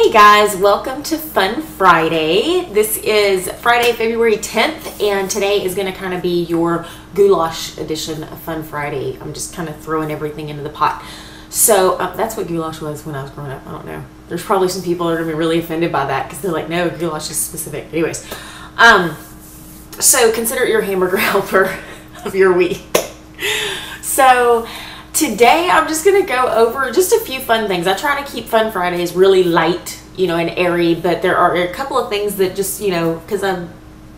Hey guys, welcome to Fun Friday. This is Friday, February 10th, and today is going to kind of be your goulash edition of Fun Friday. I'm just kind of throwing everything into the pot. So that's what goulash was when I was growing up. I don't know. There's probably some people that are going to be really offended by that because they're like, no, goulash is specific. Anyways, so consider it your hamburger helper of your week. So today I'm just going to go over just a few fun things. I try to keep Fun Fridays really light, and airy, but there are a couple of things that just, because I'm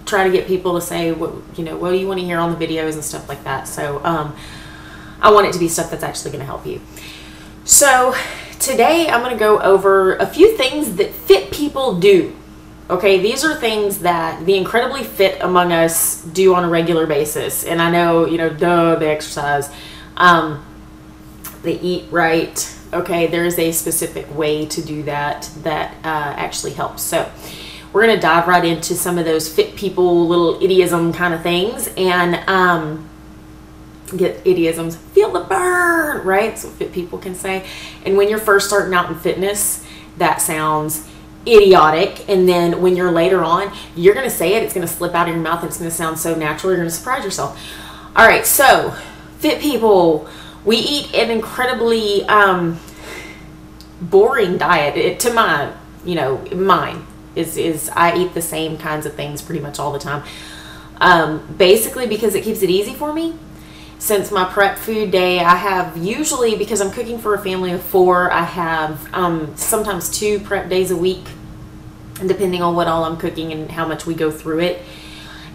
trying to get people to say, what do you want to hear on the videos and stuff like that. So I want it to be stuff that's actually going to help you. So today I'm going to go over a few things that fit people do. Okay, these are things that the incredibly fit among us do on a regular basis. And I know, they exercise. They eat right. Okay, there's a specific way to do that actually helps. So we're going to dive right into some of those fit people little idiom kind of things and get idiosms. Feel the burn, right? So fit people can say. And when you're first starting out in fitness, that sounds idiotic. And then when you're later on, you're going to say it. It's going to slip out of your mouth and it's going to sound so natural. You're going to surprise yourself. All right, so fit people. We eat an incredibly boring diet. To mine is I eat the same kinds of things pretty much all the time. Basically because it keeps it easy for me. Since my prep food day, I have usually, because I'm cooking for a family of 4, I have sometimes 2 prep days a week, depending on what all I'm cooking and how much we go through it.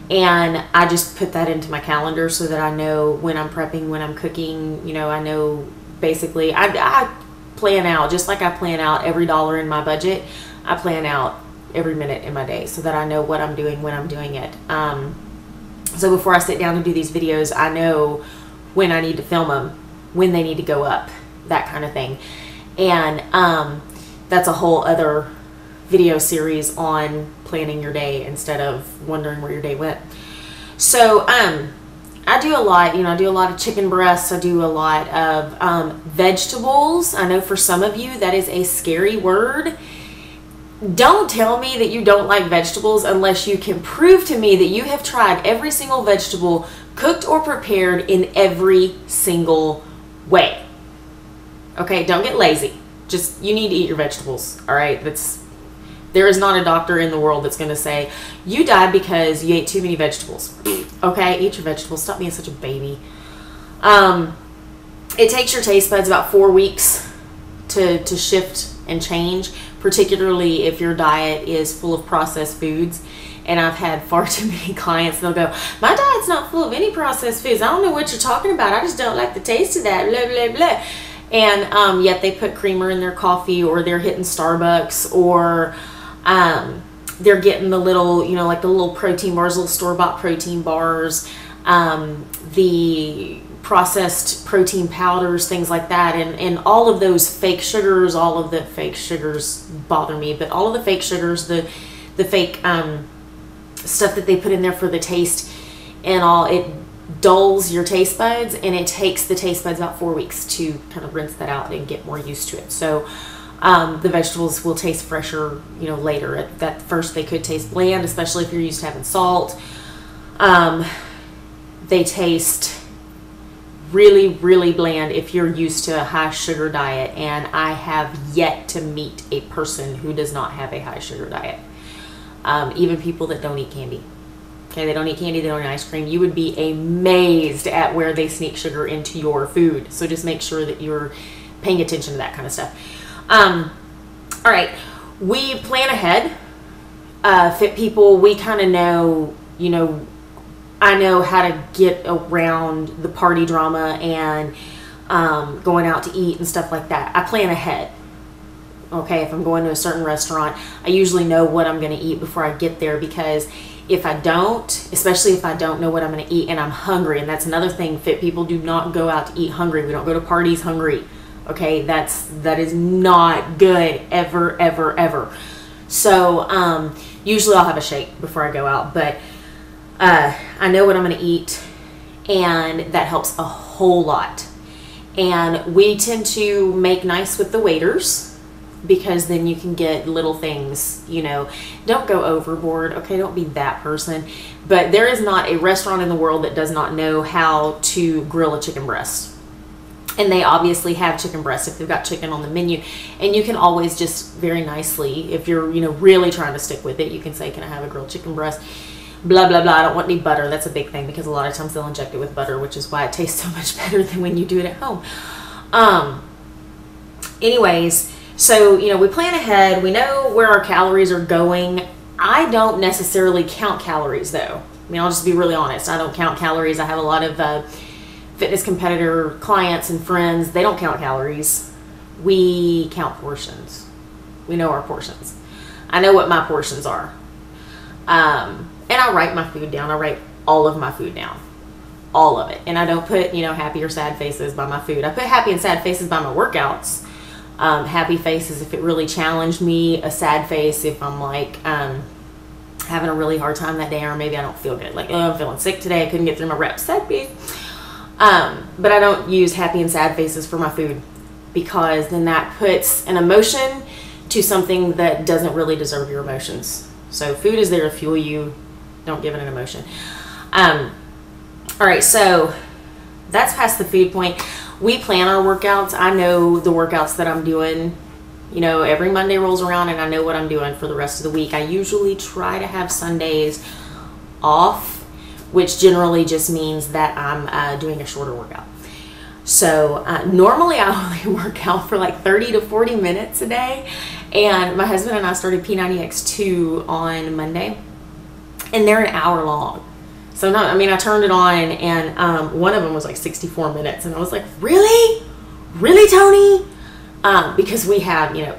And I just put that into my calendar so that I know when I'm prepping, when I'm cooking, I know basically, I plan out, just like I plan out every dollar in my budget, I plan out every minute in my day so that I know what I'm doing when I'm doing it. So before I sit down to do these videos, I know when I need to film them, when they need to go up, that kind of thing. And that's a whole other video series on planning your day instead of wondering where your day went. So I do a lot, I do a lot of chicken breasts. I do a lot of vegetables. I know for some of you that is a scary word. Don't tell me that you don't like vegetables unless you can prove to me that you have tried every single vegetable cooked or prepared in every single way. Okay, don't get lazy. Just, you need to eat your vegetables, all right? There is not a doctor in the world that's going to say, you died because you ate too many vegetables. Okay, eat your vegetables. Stop being such a baby. It takes your taste buds about 4 weeks to shift and change, particularly if your diet is full of processed foods. And I've had far too many clients, they'll go, my diet's not full of any processed foods. I don't know what you're talking about. I just don't like the taste of that, blah, blah, blah. And yet they put creamer in their coffee, or they're hitting Starbucks, or they're getting the little, like the little protein bars, little store-bought protein bars, the processed protein powders, things like that. And all of those fake sugars, all of the fake sugars bother me, but all of the fake sugars, the fake stuff that they put in there for the taste and all, it dulls your taste buds, and it takes the taste buds about 4 weeks to kind of rinse that out and get more used to it. So the vegetables will taste fresher, later. At first they could taste bland, especially if you're used to having salt. They taste really, really bland if you're used to a high sugar diet, and I have yet to meet a person who does not have a high sugar diet. Even people that don't eat candy. Okay, they don't eat candy, they don't eat ice cream. You would be amazed at where they sneak sugar into your food. So just make sure that you're paying attention to that kind of stuff. All right, we plan ahead. Fit people, we kind of know, I know how to get around the party drama and going out to eat and stuff like that. I plan ahead. Okay, if I'm going to a certain restaurant, I usually know what I'm going to eat before I get there, because if I don't, especially if I don't know what I'm going to eat and I'm hungry, and that's another thing, fit people do not go out to eat hungry. We don't go to parties hungry. Okay, that is not good, ever, ever, ever. So usually I'll have a shake before I go out, but I know what I'm going to eat, and that helps a whole lot. And we tend to make nice with the waiters. because then you can get little things, you know. Don't go overboard, okay? Don't be that person. But there is not a restaurant in the world that does not know how to grill a chicken breast. And they obviously have chicken breast if they've got chicken on the menu. And you can always just very nicely, if you're, you know, really trying to stick with it, you can say, can I have a grilled chicken breast? Blah, blah, blah. I don't want any butter. That's a big thing because a lot of times they'll inject it with butter, which is why it tastes so much better than when you do it at home. Anyways, so, you know, we plan ahead. We know where our calories are going. I don't necessarily count calories, though. I mean, I'll just be really honest. I don't count calories. I have a lot of fitness competitor clients and friends. They don't count calories. We count portions. We know our portions. I know what my portions are. And I write my food down. I write all of my food down. All of it. And I don't put, you know, happy or sad faces by my food. I put happy and sad faces by my workouts. Happy faces if it really challenged me. A sad face if I'm like having a really hard time that day, or maybe I don't feel good. Like, oh, I'm feeling sick today. I couldn't get through my reps. Sad face. But I don't use happy and sad faces for my food, because then that puts an emotion to something that doesn't really deserve your emotions. So food is there to fuel you. Don't give it an emotion. All right, so that's past the food point. We plan our workouts. I know the workouts that I'm doing. You know, every Monday rolls around and I know what I'm doing for the rest of the week. I usually try to have Sundays off, which generally just means that I'm doing a shorter workout. So normally I only work out for like 30 to 40 minutes a day. And my husband and I started P90X2 on Monday, and they're an hour long. So no, I mean, I turned it on and one of them was like 64 minutes. And I was like, really? Really, Tony? Because we have, you know,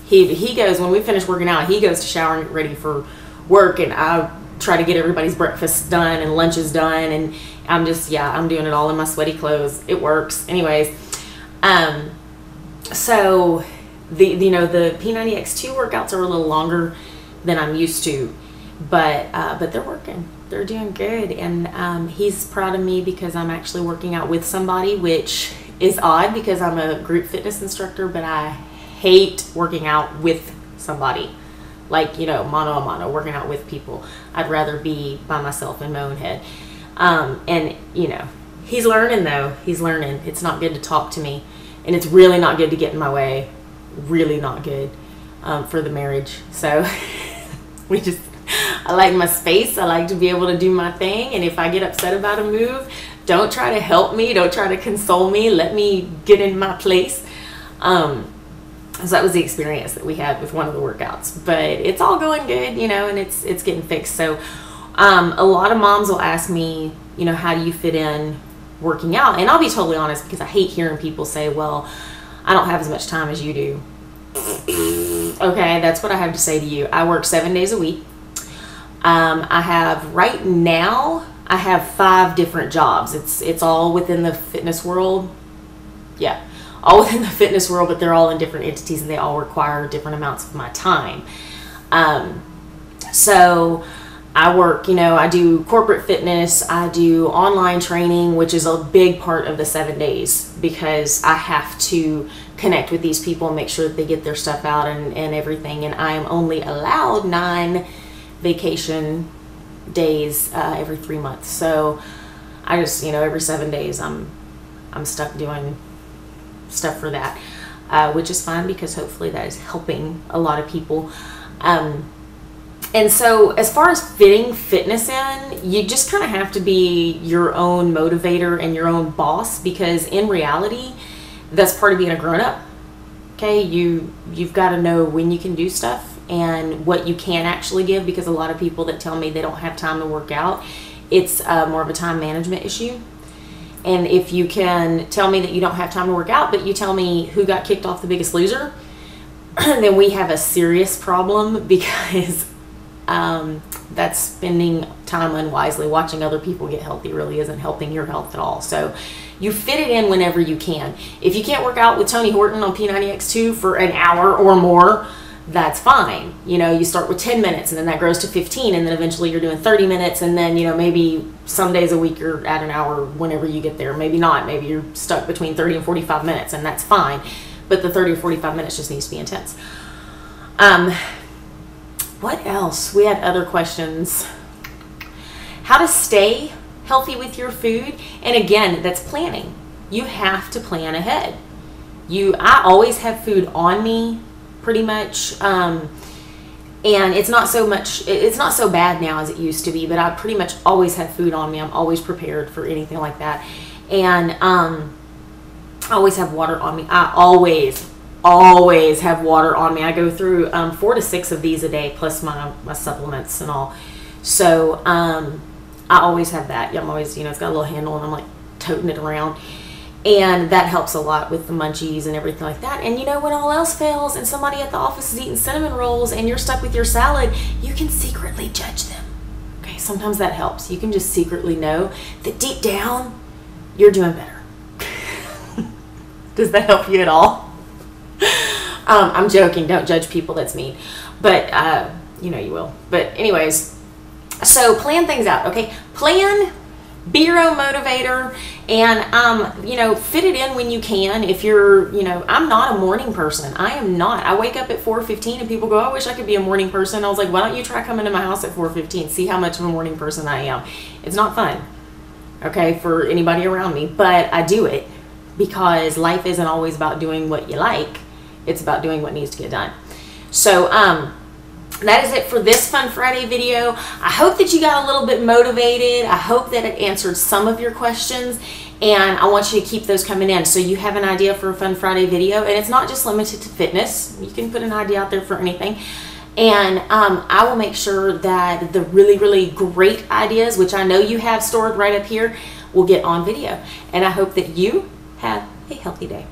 he goes, when we finish working out, he goes to shower and get ready for work. And I try to get everybody's breakfast done and lunches done. And I'm just, yeah, I'm doing it all in my sweaty clothes. It works. Anyways, so you know, the P90X2 workouts are a little longer than I'm used to, but they're working. They're doing good. And he's proud of me because I'm actually working out with somebody, which is odd because I'm a group fitness instructor, but I hate working out with somebody. Like, you know, mano a mano, working out with people. I'd rather be by myself in my own head. And, you know, he's learning though. He's learning. It's not good to talk to me. And it's really not good to get in my way. Really not good for the marriage. So I like my space. I like to be able to do my thing. And if I get upset about a move, don't try to help me. Don't try to console me. Let me get in my place. So that was the experience that we had with one of the workouts, but it's all going good, you know, and it's getting fixed. So a lot of moms will ask me, you know, how do you fit in working out? And I'll be totally honest, because I hate hearing people say, well, I don't have as much time as you do. Okay, that's what I have to say to you. I work 7 days a week. I have, right now, I have 5 different jobs. It's all within the fitness world. Yeah, all within the fitness world, but they're all in different entities and they all require different amounts of my time. So I work, you know, I do corporate fitness, I do online training, which is a big part of the 7 days, because I have to connect with these people and make sure that they get their stuff out and everything. And I am only allowed 9 vacation days every 3 months. So I just, you know, every 7 days I'm stuck doing stuff for that, which is fine because hopefully that is helping a lot of people. And so as far as fitting fitness in, you just kind of have to be your own motivator and your own boss, because in reality, that's part of being a grown-up. Okay, you've got to know when you can do stuff and what you can actually give, because a lot of people that tell me they don't have time to work out, it's more of a time management issue. And if you can tell me that you don't have time to work out, but you tell me who got kicked off The Biggest Loser, then we have a serious problem, because that's spending time unwisely. Watching other people get healthy really isn't helping your health at all. So you fit it in whenever you can. If you can't work out with Tony Horton on P90X2 for an hour or more, that's fine. You know, you start with 10 minutes and then that grows to 15, and then eventually you're doing 30 minutes, and then, you know, maybe some days a week you're at an hour whenever you get there. Maybe not. Maybe you're stuck between 30 and 45 minutes, and that's fine. but the 30 or 45 minutes just needs to be intense. What else? We had other questions. How to stay healthy with your food. And again, that's planning. You have to plan ahead. I always have food on me pretty much. And it's not so bad now as it used to be, but I pretty much always have food on me. I'm always prepared for anything like that. And I always have water on me. I always have water on me. I go through 4 to 6 of these a day, plus my supplements and all. So I always have that. I'm always, it's got a little handle, and I'm like toting it around. And that helps a lot with the munchies and everything like that. And when all else fails and somebody at the office is eating cinnamon rolls and you're stuck with your salad, you can secretly judge them. Okay, sometimes that helps. You can just secretly know that deep down, you're doing better. Does that help you at all? I'm joking. Don't judge people. That's mean. But, you will. But anyways, so plan things out, okay? Plan, be your own motivator, and, fit it in when you can. If you're, I'm not a morning person. I am not. I wake up at 4:15 and people go, I wish I could be a morning person. I was like, why don't you try coming to my house at 4:15? See how much of a morning person I am. It's not fun, okay, for anybody around me, but I do it because life isn't always about doing what you like. It's about doing what needs to get done. So, that is it for this Fun Friday video. I hope that you got a little bit motivated. I hope that it answered some of your questions, and I want you to keep those coming in so you have an idea for a Fun Friday video. And it's not just limited to fitness. You can put an idea out there for anything. And I will make sure that the really, really great ideas, which I know you have stored right up here, will get on video. And I hope that you have a healthy day.